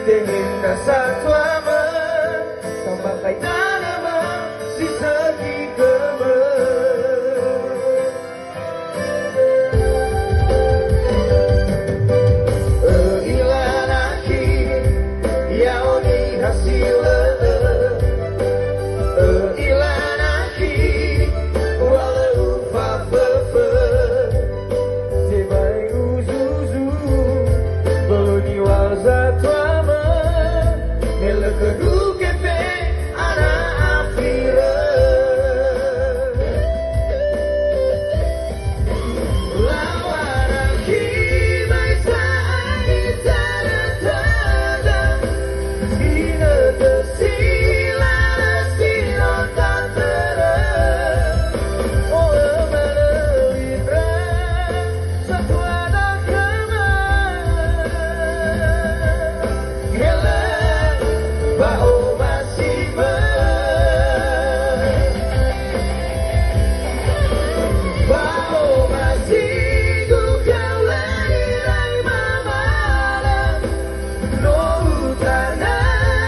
Tingin na sa tuama sama kay tanama si sagi kama Ilanaki yaoni hasila Ilanaki walau fa-fa-fa Tebai uzuzu Boni waza tuama Ela kedu kepe ana afira Lawanaki baisa ita-tada Sina tersila sino tatara Oh mana libra Satu ada kama Ela Bao masih Bao masih Kau lai mamalam No utana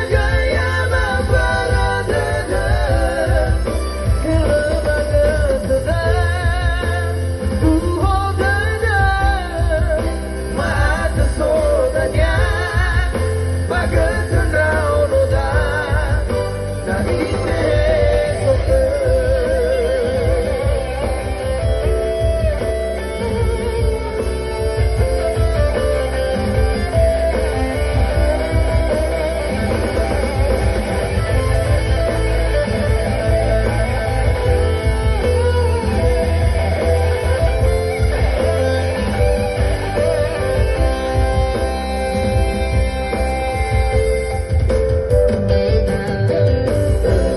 gaya maparadana Kelemaga sedang Uhodana Mata sodanya Bagai cendrau noda Dari sesoke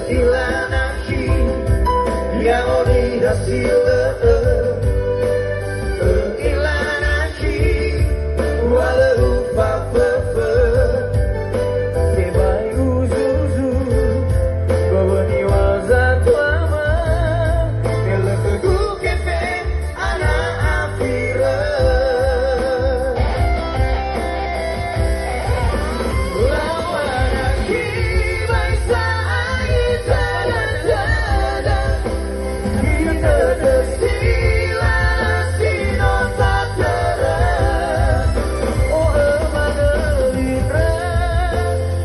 Ilanaki yaoni hasila Ilanaki walau fa-fa-fa Tebai uzuzu Bawani waza tuama Ela kedu kepe ana afira Lawanaki baisa ita-tada Kita tersila sino tatara Oh emana libra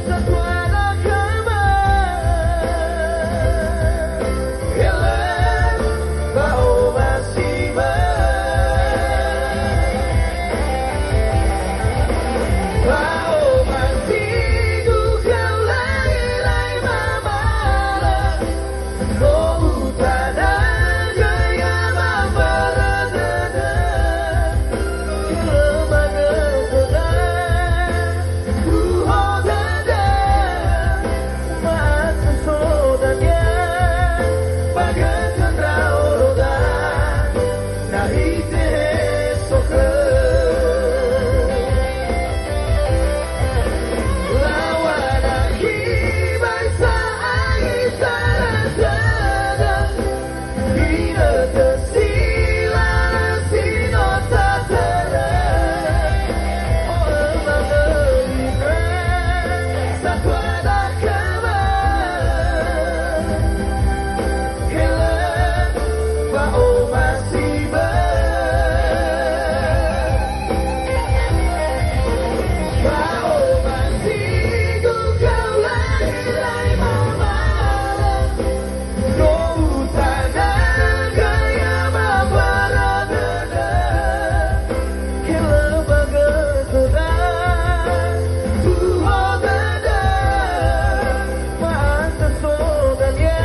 Satu ada kama Ela Bao masih Bao masih Kau lai mamalam No utana gaya maparadana Kelemaga sedang Uhodana Mata sodanya Bagai cendrau roda Dari sesoke Lawanaki baisa ita-tada Hina tersila sino tatara Oh emana libra Satu ada kama Ela Bao masih Bao masih Kau lai mamalam No utana gaya maparadana Kelemaga sedang Uhodana Mata sodanya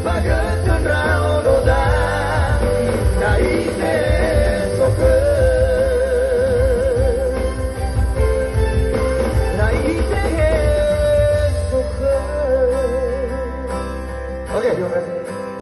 Bagai cendrau noda Dari sesoke Dari sesoke Oke, terima kasih.